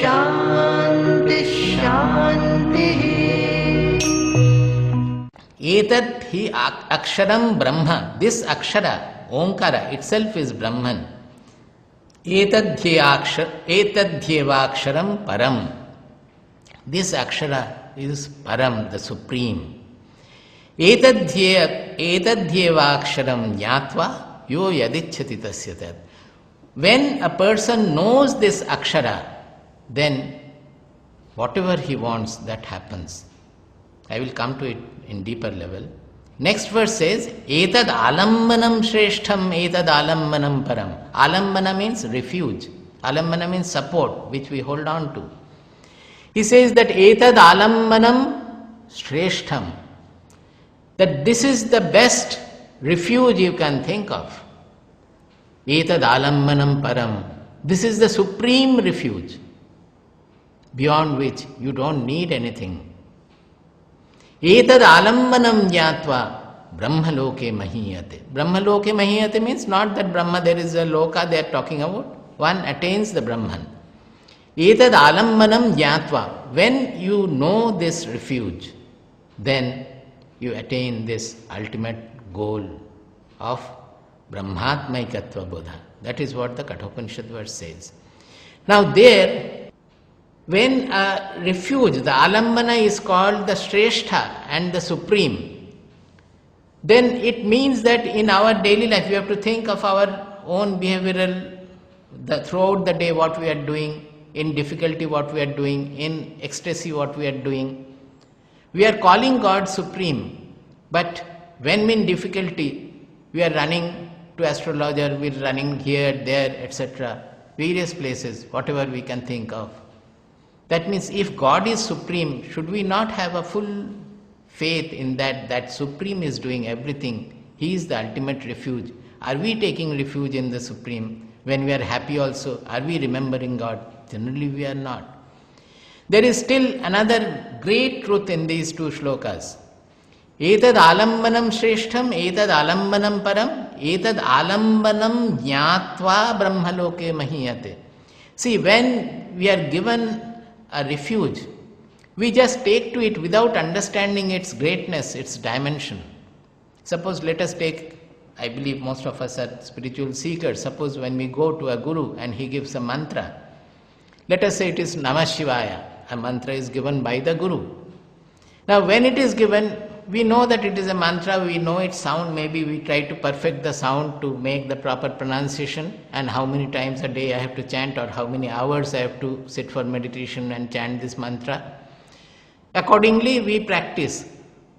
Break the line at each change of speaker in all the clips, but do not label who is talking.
Shanti Shanti.
Etat hi aksharam Brahma. This akshara, Omkara itself is Brahman. Etadhyevaksharam Param. This akshara is Param, the Supreme. Etadhyevaksharam Jnatva yo yadichyati tasya. When a person knows this akshara, then whatever he wants, that happens. I will come to it in deeper level. Next verse says, Etad alambanam shreshtham, etad alambanam param. Alambana means refuge. Alambana means support, which we hold on to. He says that etad alambanam shreshtham, that this is the best refuge you can think of. Etad alambanam param. This is the supreme refuge, beyond which you don't need anything. Etad alambanam jnatva brahmaloke mahiyate. Brahmaloke mahiyate means not that Brahma, there is a loka they are talking about. One attains the Brahman. Etad alambanam jnatva. When you know this refuge, then you attain this ultimate goal of Brahmatmaikatva Bodha. That is what the Kathopanishad verse says. Now there, when a refuge, the alambana is called the Shrestha and the Supreme, then it means that in our daily life we have to think of our own behavioral, throughout the day what we are doing, in difficulty what we are doing, in ecstasy what we are doing. We are calling God Supreme, but when in difficulty we are running to astrologer, we are running here, there, etc., various places, whatever we can think of. That means if God is Supreme, should we not have a full faith in that Supreme is doing everything? He is the ultimate refuge. Are we taking refuge in the Supreme? When we are happy also, are we remembering God? Generally we are not. There is still another great truth in these two shlokas. Etad alambanam shreshtham, etad alambanam param, etad alambanam jnatva brahmaloke mahiyate. See, when we are given a refuge, we just take to it without understanding its greatness, its dimension. Suppose, let us take, I believe most of us are spiritual seekers. Suppose when we go to a guru and he gives a mantra, let us say it is Namah Shivaya. A mantra is given by the guru. Now when it is given, we know that it is a mantra, we know its sound, maybe we try to perfect the sound to make the proper pronunciation, and how many times a day I have to chant, or how many hours I have to sit for meditation and chant this mantra. Accordingly we practice.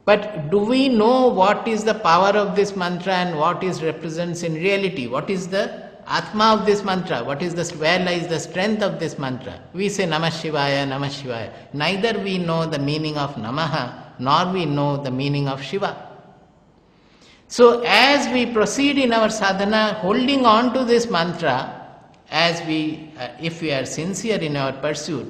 But do we know what is the power of this mantra and what it represents in reality? What is the Atma of this mantra? Where lies the strength of this mantra? We say Namah Shivaya, Namah Shivaya. Neither we know the meaning of Namaha, nor we know the meaning of Shiva. So as we proceed in our sadhana, holding on to this mantra, if we are sincere in our pursuit,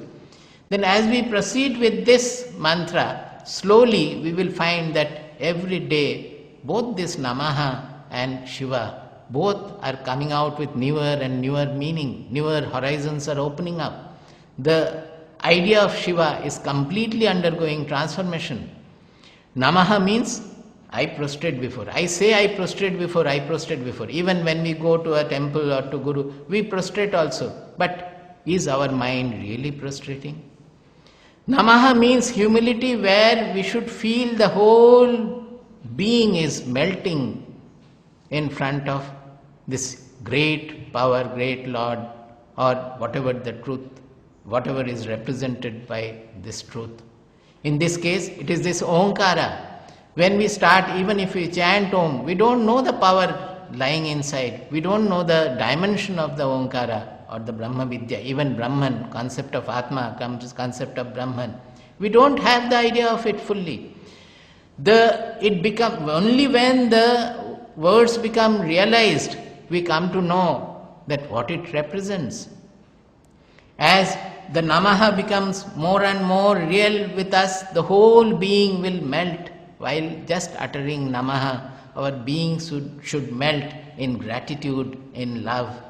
then as we proceed with this mantra, slowly we will find that every day both this Namaha and Shiva, both are coming out with newer and newer meaning, newer horizons are opening up. The idea of Shiva is completely undergoing transformation. Namaha means I prostrate before. I say I prostrate before, I prostrate before. Even when we go to a temple or to Guru, we prostrate also. But is our mind really prostrating? Namaha means humility, where we should feel the whole being is melting in front of this great power, great Lord, or whatever the truth, whatever is represented by this truth. In this case, it is this Omkara. When we start, even if we chant Om, we don't know the power lying inside. We don't know the dimension of the Omkara or the Brahma Vidya. Even Brahman, concept of Atma comes concept of Brahman. We don't have the idea of it fully. Only when the words become realized, we come to know that what it represents. As the Namaha becomes more and more real with us, the whole being will melt. While just uttering Namaha, our being should melt in gratitude, in love,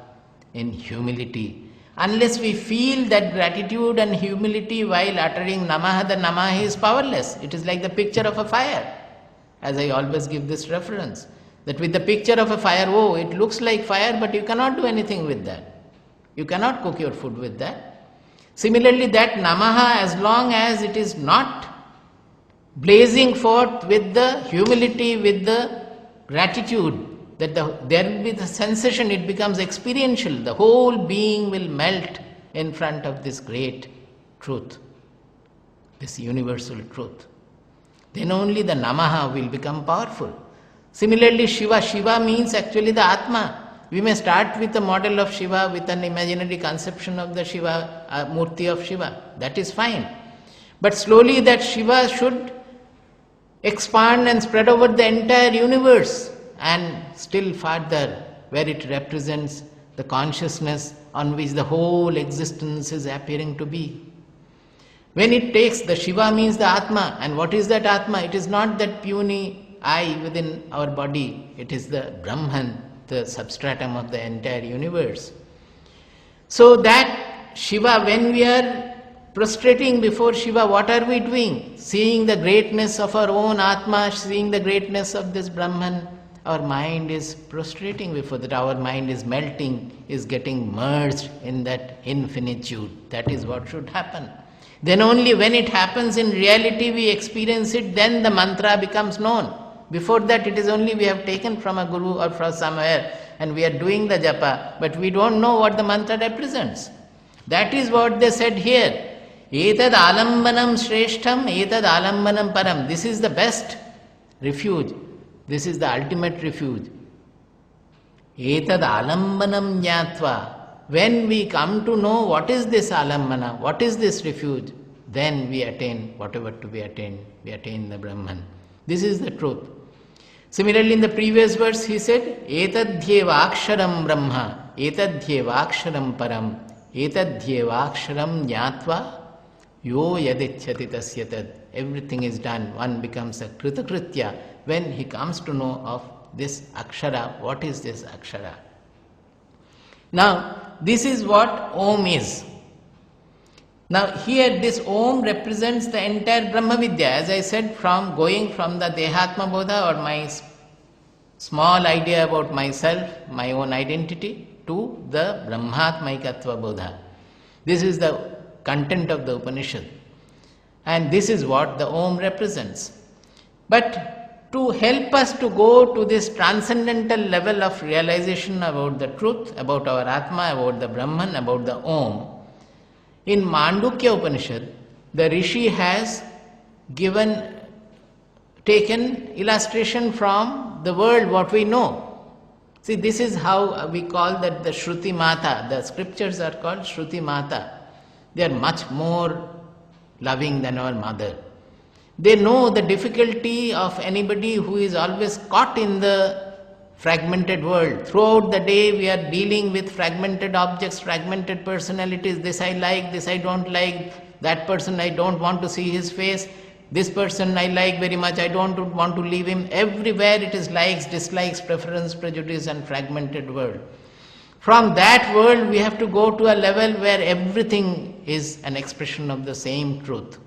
in humility. Unless we feel that gratitude and humility while uttering Namaha, the Namaha is powerless. It is like the picture of a fire. As I always give this reference, that with the picture of a fire, oh, it looks like fire, but you cannot do anything with that. You cannot cook your food with that. Similarly, that Namaha, as long as it is not blazing forth with the humility, with the gratitude, that there will be the sensation, it becomes experiential. The whole being will melt in front of this great truth, this universal truth. Then only the Namaha will become powerful. Similarly, Shiva. Shiva means actually the Atma. We may start with a model of Shiva, with an imaginary conception of the Shiva, Murti of Shiva. That is fine. But slowly that Shiva should expand and spread over the entire universe, and still further, where it represents the consciousness on which the whole existence is appearing to be. When it takes, the Shiva means the Atma, and what is that Atma? It is not that puny I within our body, it is the Brahman, the substratum of the entire universe. So that Shiva, when we are prostrating before Shiva, what are we doing? Seeing the greatness of our own Atma, seeing the greatness of this Brahman, our mind is prostrating before that, our mind is melting, is getting merged in that infinitude. That is what should happen. Then only when it happens in reality we experience it, then the mantra becomes known. Before that it is only we have taken from a guru or from somewhere and we are doing the japa, but we don't know what the mantra represents. That is what they said here. Etad alambanam shreshtham, etad alambanam param. This is the best refuge. This is the ultimate refuge. Etad alambanam jnatva. When we come to know what is this alambana, what is this refuge, then we attain whatever to be attained. We attain the Brahman. This is the truth. Similarly, in the previous verse he said, etadhyeva aksharam brahma, etadhyeva aksharam param, etadhyeva aksharam jnatva, yo yadichyati tasya tad. Everything is done. One becomes a kritakritya when he comes to know of this akshara. What is this akshara? Now, this is what Om is. Now, here this Om represents the entire Brahma Vidya. As I said, from going from the Dehatma Bodha, or my small idea about myself, my own identity, to the Brahmatmaikatva Bodha. This is the content of the Upanishad. And this is what the Om represents. But to help us to go to this transcendental level of realization about the truth, about our Atma, about the Brahman, about the Om, in Mandukya Upanishad, the Rishi has taken illustration from the world, what we know. See, this is how we call that the Shruti Mata. The scriptures are called Shruti Mata. They are much more loving than our mother. They know the difficulty of anybody who is always caught in the fragmented world. Throughout the day we are dealing with fragmented objects, fragmented personalities. This I like, this I don't like, that person I don't want to see his face, this person I like very much, I don't want to leave him. Everywhere it is likes, dislikes, preference, prejudice and fragmented world. From that world we have to go to a level where everything is an expression of the same truth.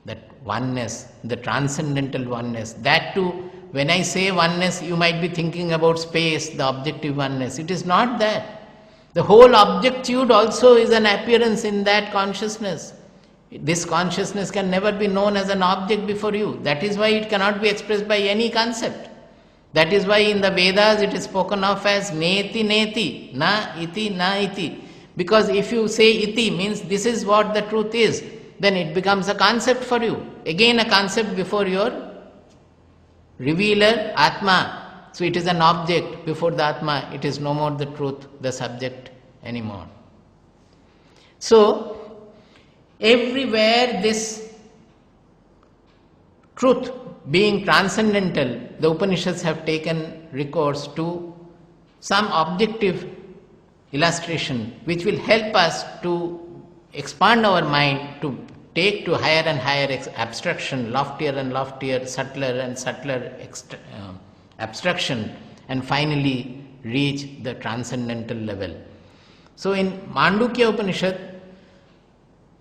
That oneness, the transcendental oneness. That too, when I say oneness, you might be thinking about space, the objective oneness. It is not that. The whole objectitude also is an appearance in that consciousness. This consciousness can never be known as an object before you. That is why it cannot be expressed by any concept. That is why in the Vedas it is spoken of as neti neti, na iti. Because if you say iti means this is what the truth is, then it becomes a concept for you. Again a concept before your revealer, Atma. So it is an object before the Atma. It is no more the truth, the subject anymore. So, everywhere this truth being transcendental, the Upanishads have taken recourse to some objective illustration which will help us to expand our mind, to take to higher and higher abstraction, loftier and loftier, subtler and subtler abstraction, and finally reach the transcendental level. So in Mandukya Upanishad,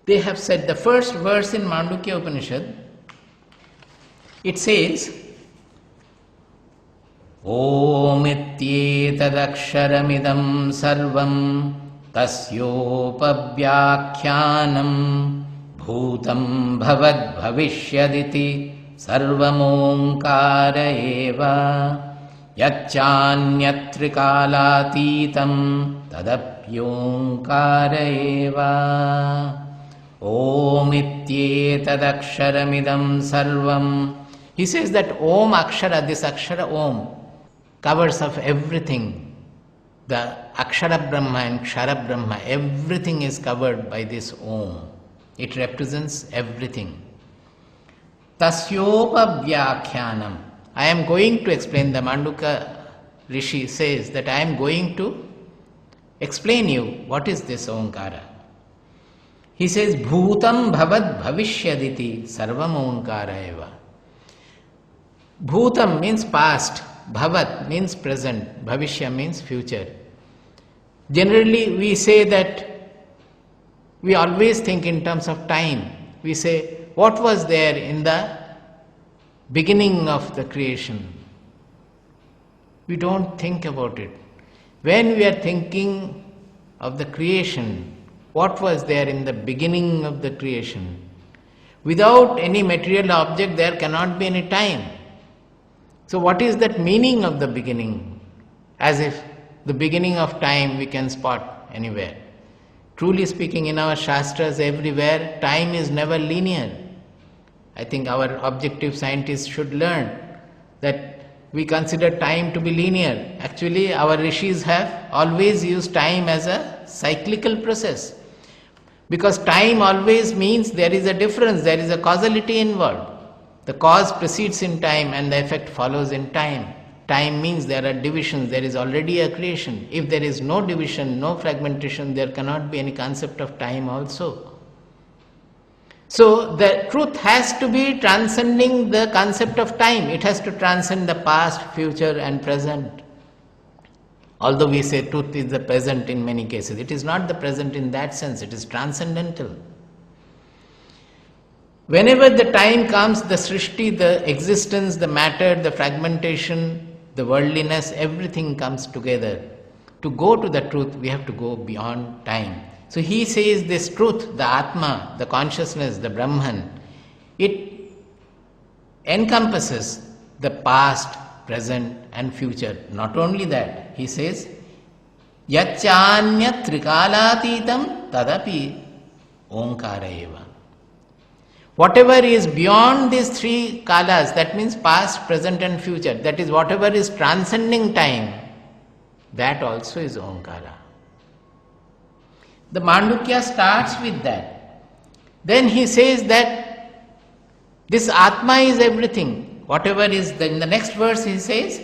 they have said, the first verse in Mandukya Upanishad, it says, Om ityetadaksharamidam sarvam tasyopavyakhyanam bhutam bhavad bhavishyaditi sarvamomkara eva yacchanyattrikalatitam tadapyonkara eva. Om ityetadaksharamidam sarvam. He says that Om Akshara, this Akshara Om, covers of everything. The Akshara Brahma and Kshara Brahma, everything is covered by this Om. It represents everything. Tasyopa Vyakhyanam. I am going to explain, the Mandukya Rishi says that I am going to explain you what is this Omkara. He says, Bhutam Bhavad Bhavishyaditi Sarvam Omkara eva. Bhutam means past, Bhavat means present, Bhavishya means future. Generally we say that we always think in terms of time. We say, what was there in the beginning of the creation? We don't think about it. When we are thinking of the creation, what was there in the beginning of the creation? Without any material object, there cannot be any time. So what is that meaning of the beginning? As if the beginning of time we can spot anywhere. Truly speaking, in our Shastras everywhere, time is never linear. I think our objective scientists should learn that we consider time to be linear. Actually, our rishis have always used time as a cyclical process. Because time always means there is a difference, there is a causality involved. The cause precedes in time and the effect follows in time. Time means there are divisions, there is already a creation. If there is no division, no fragmentation, there cannot be any concept of time also. So the truth has to be transcending the concept of time. It has to transcend the past, future and present. Although we say truth is the present in many cases, it is not the present in that sense, it is transcendental. Whenever the time comes, the srishti, the existence, the matter, the fragmentation, the worldliness, everything comes together. To go to the truth, we have to go beyond time. So he says this truth, the Atma, the consciousness, the Brahman, it encompasses the past, present and future. Not only that, he says, Yacchanya trikalatitam tadapi omkara eva. Whatever is beyond these three kalas, that means past, present and future, that is whatever is transcending time, that also is Omkara. The Mandukya starts with that. Then he says that this Atma is everything. Whatever is, in the next verse he says,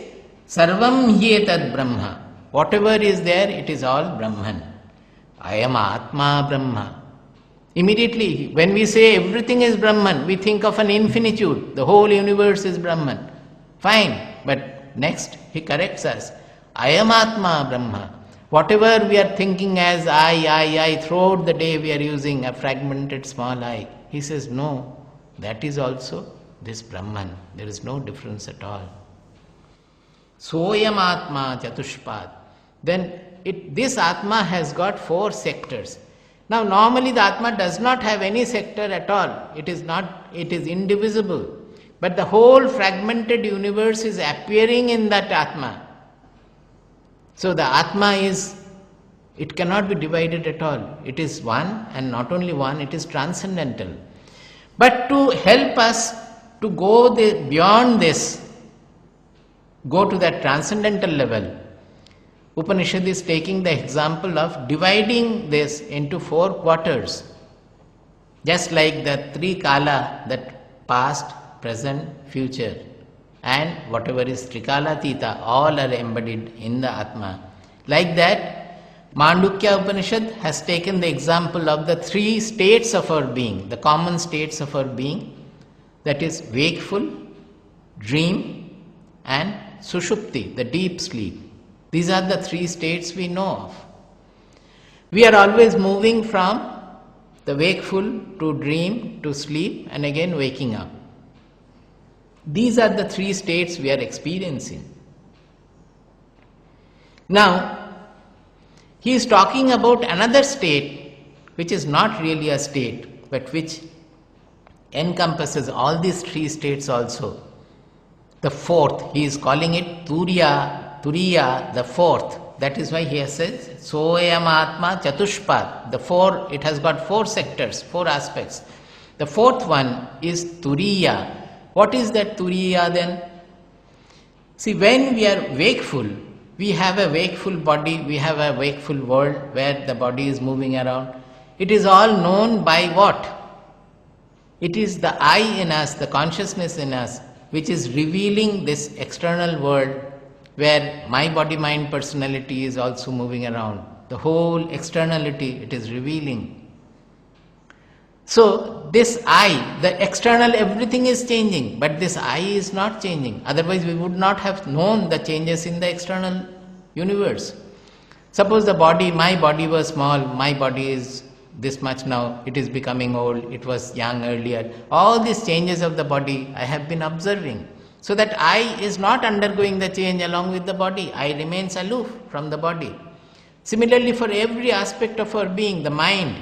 Sarvam hyetad Brahma. Whatever is there, it is all Brahman. I am Atma Brahma. Immediately, when we say everything is Brahman, we think of an infinitude. The whole universe is Brahman. Fine. But next, he corrects us. I am Atma Brahma. Whatever we are thinking as I, throughout the day we are using a fragmented small I. He says, no, that is also this Brahman. There is no difference at all. Soyam Atma Chatushpad. Then this Atma has got 4 sectors. Now normally the Atma does not have any sector at all. It is indivisible. But the whole fragmented universe is appearing in that Atma. So the Atma it cannot be divided at all. It is one, and not only one, it is transcendental. But to help us to go beyond this, go to that transcendental level, Upanishad is taking the example of dividing this into 4 quarters. Just like the 3 kala, that past, present, future, and whatever is Trikalatita, all are embodied in the Atma. Like that, Mandukya Upanishad has taken the example of the 3 states of our being, the common states of our being, that is wakeful, dream, and Sushupti, the deep sleep. These are the 3 states we know of. We are always moving from the wakeful to dream to sleep and again waking up. These are the three states we are experiencing. Now, he is talking about another state which is not really a state but which encompasses all these three states also. The fourth, he is calling it Turiya, the fourth. That is why he says, Soyam Atma Chatushpad. The four, it has got four sectors, four aspects. The fourth one is Turiya. What is that Turiya then? See, when we are wakeful, we have a wakeful body, we have a wakeful world where the body is moving around. It is all known by what? It is the I in us, the consciousness in us, which is revealing this external world where my body, mind, personality is also moving around. The whole externality, it is revealing. So, this I, the external, everything is changing, but this I is not changing. Otherwise, we would not have known the changes in the external universe. Suppose the body, my body was small, my body is this much now, it is becoming old, it was young earlier. All these changes of the body I have been observing. So that I is not undergoing the change along with the body. I remains aloof from the body. Similarly, for every aspect of our being, the mind.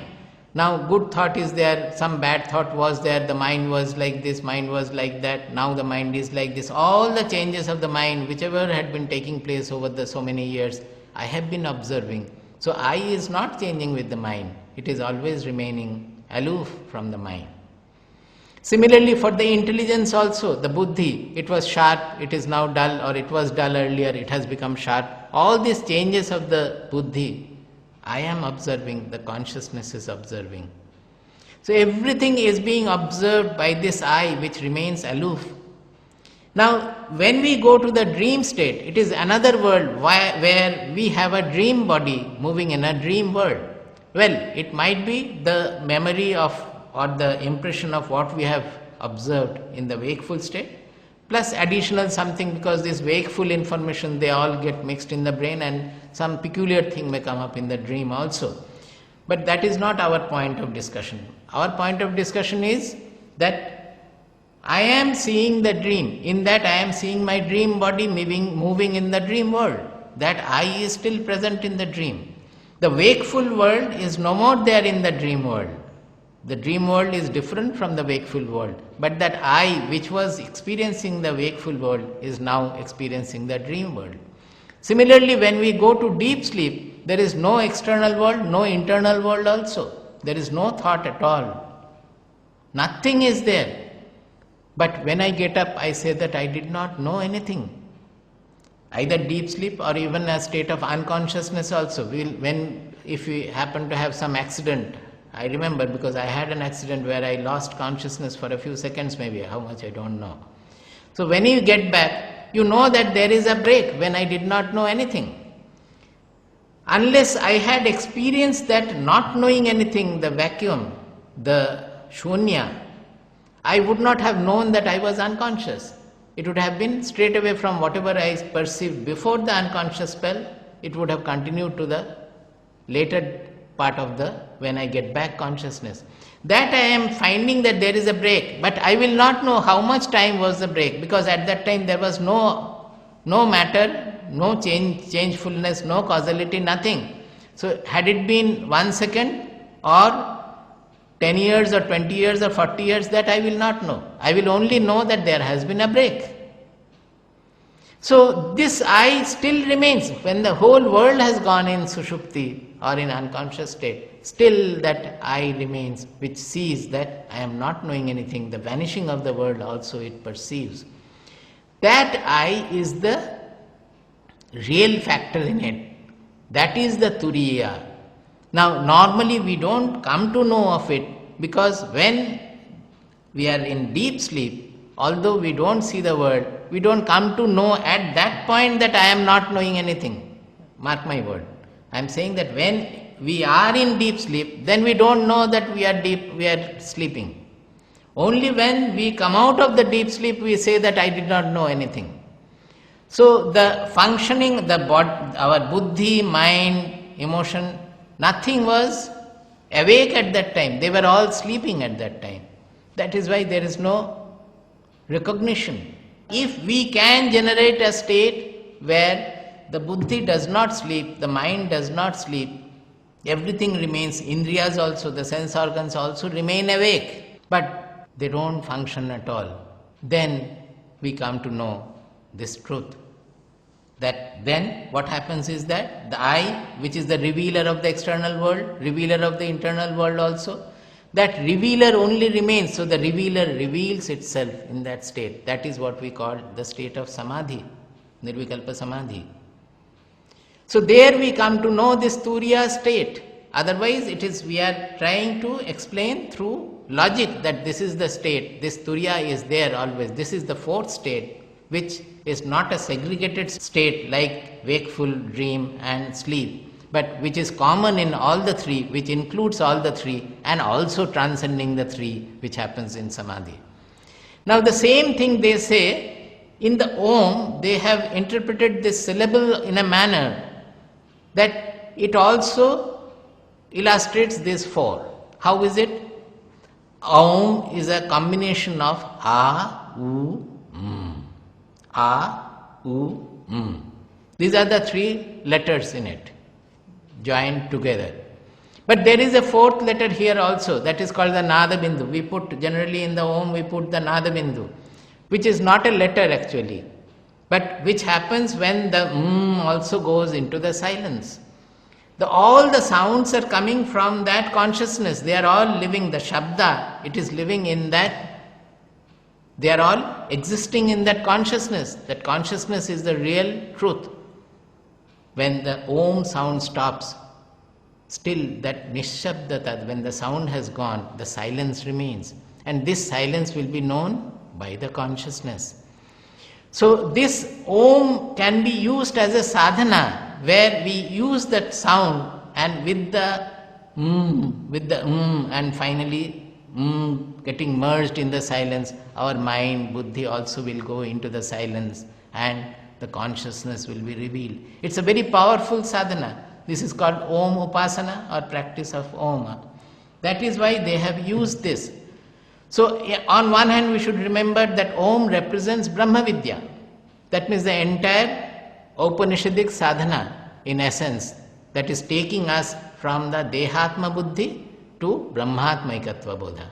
Now, good thought is there, some bad thought was there, the mind was like this, mind was like that, now the mind is like this. All the changes of the mind, whichever had been taking place over the so many years, I have been observing. So, I is not changing with the mind. It is always remaining aloof from the mind. Similarly, for the intelligence also, the buddhi, it was sharp, it is now dull, or it was dull earlier, it has become sharp. All these changes of the buddhi, I am observing, the consciousness is observing. So everything is being observed by this I which remains aloof. Now, when we go to the dream state, it is another world where we have a dream body moving in a dream world. Well, it might be the memory of or the impression of what we have observed in the wakeful state, plus additional something, because this wakeful information, they all get mixed in the brain and some peculiar thing may come up in the dream also. But that is not our point of discussion. Our point of discussion is that I am seeing the dream. In that I am seeing my dream body moving in the dream world. That I is still present in the dream. The wakeful world is no more there in the dream world. The dream world is different from the wakeful world, but that I which was experiencing the wakeful world is now experiencing the dream world. Similarly, when we go to deep sleep, there is no external world, no internal world also. There is no thought at all. Nothing is there. But when I get up, I say that I did not know anything. Either deep sleep or even a state of unconsciousness also. If we happen to have some accident, I remember because I had an accident where I lost consciousness for a few seconds maybe, how much I don't know. So when you get back, you know that there is a break when I did not know anything. Unless I had experienced that not knowing anything, the vacuum, the shunya, I would not have known that I was unconscious. It would have been straight away from whatever I perceived before the unconscious spell, it would have continued to the later part of the when I get back consciousness. That I am finding that there is a break, but I will not know how much time was the break, because at that time there was no matter, no changefulness, no causality, nothing. So had it been 1 second or 10 years or 20 years or 40 years, that I will not know. I will only know that there has been a break. So this I still remains. When the whole world has gone in sushupti or in unconscious state, still that I remains, which sees that I am not knowing anything. The vanishing of the world also it perceives. That I is the real factor in it. That is the turiya. Now normally we don't come to know of it, because when we are in deep sleep, although we don't see the world, we don't come to know at that point that I am not knowing anything. Mark my word. I am saying that when we are in deep sleep, then we don't know that we are sleeping. Only when we come out of the deep sleep, we say that I did not know anything. So the functioning, our buddhi, mind, emotion, Nothing was awake at that time. They were all sleeping at that time. That is why there is no recognition. If we can generate a state where the buddhi does not sleep, the mind does not sleep, everything remains, indriyas also, the sense organs also remain awake, but they don't function at all. Then we come to know this truth. That then what happens is that the I, which is the revealer of the external world, revealer of the internal world also, that revealer only remains. So the revealer reveals itself in that state. That is what we call the state of samadhi, nirvikalpa samadhi. So there we come to know this turiya state. Otherwise we are trying to explain through logic that this is the state, this turiya is there always. This is the fourth state, which is not a segregated state like wakeful, dream and sleep, but which is common in all the three, which includes all the three and also transcending the three, which happens in samadhi. Now the same thing they say in the Om, they have interpreted this syllable in a manner that it also illustrates these four. How is it? Om is a combination of A, U, A, U, These are the three letters in it, joined together. But there is a fourth letter here also, that is called the Nada Bindu. We put, generally in the Om, we put the Nada Bindu, which is not a letter actually, but which happens when the also goes into the silence. All the sounds are coming from that consciousness. They are all living, the Shabda, it is living in that. They are all existing in that consciousness. That consciousness is the real truth. When the Om sound stops, still that Nishabdata, when the sound has gone, the silence remains. And this silence will be known by the consciousness. So this Om can be used as a sadhana, where we use that sound and with the and finally getting merged in the silence, our mind, buddhi also will go into the silence and the consciousness will be revealed. It's a very powerful sadhana. This is called Om Upasana or practice of Om. That is why they have used this. So on one hand we should remember that Om represents Brahma Vidya. That means the entire Upanishadic sadhana in essence, that is taking us from the Dehatma Buddhi to Brahmatma Ekatva Bodha.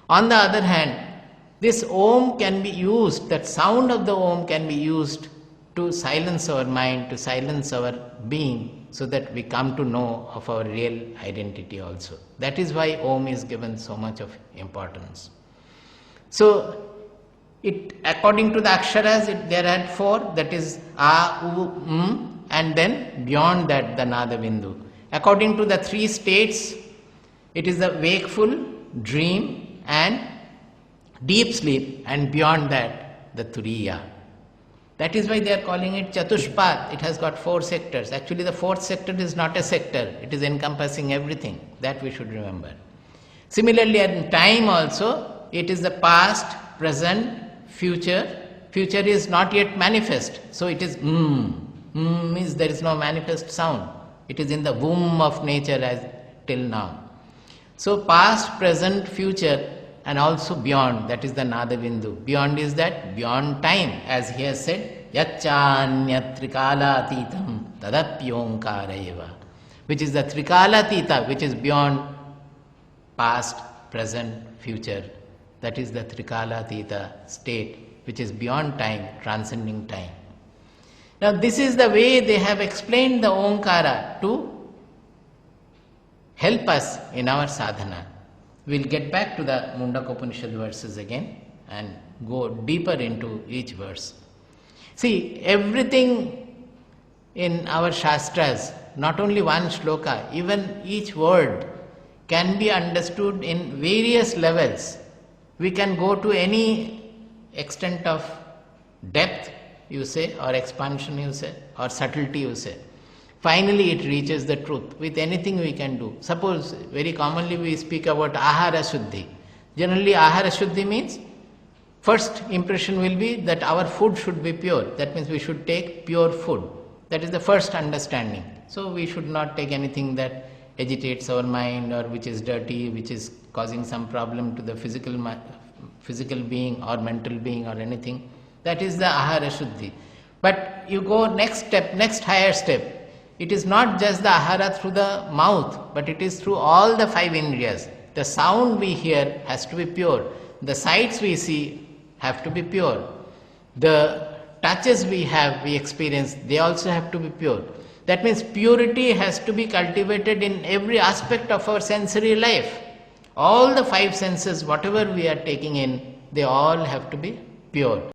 On the other hand, this Om can be used, that sound of the Om can be used to silence our mind, to silence our being, so that we come to know of our real identity also. That is why Om is given so much of importance. So, according to the aksharas, there are four, that is A, U, and then beyond that the Nada Bindu. According to the three states, it is the wakeful, dream and deep sleep, and beyond that the Turiya. That is why they are calling it Chatushpat. It has got four sectors. Actually the fourth sector is not a sector, it is encompassing everything. That we should remember. Similarly in time also, it is the past, present, future. Future is not yet manifest. So it is means there is no manifest sound. It is in the womb of nature as till now. So past, present, future and also beyond, that is the Nada Bindu. Beyond is that, beyond time, as he has said, Yachanyat Trikala Titam Tadapyonkara eva, which is the Trikala Tita, which is beyond past, present, future. That is the Trikala Tita state, which is beyond time, transcending time. Now this is the way they have explained the Omkara to help us in our sadhana. We will get back to the Mundakopanishad verses again and go deeper into each verse. See, everything in our Shastras, not only one shloka, even each word can be understood in various levels. We can go to any extent of depth, you say, or expansion, you say, or subtlety, you say. Finally it reaches the truth. With anything we can do. Suppose, very commonly we speak about Ahara Shuddhi. Generally Ahara Shuddhi means, first impression will be that our food should be pure. That means we should take pure food. That is the first understanding. So we should not take anything that agitates our mind, or which is dirty, which is causing some problem to the physical being or mental being or anything. That is the ahara shuddhi. But you go next step, next higher step. It is not just the ahara through the mouth, but it is through all the 5 indriyas. The sound we hear has to be pure. The sights we see have to be pure. The touches we experience, they also have to be pure. That means purity has to be cultivated in every aspect of our sensory life. All the 5 senses, whatever we are taking in, they all have to be pure.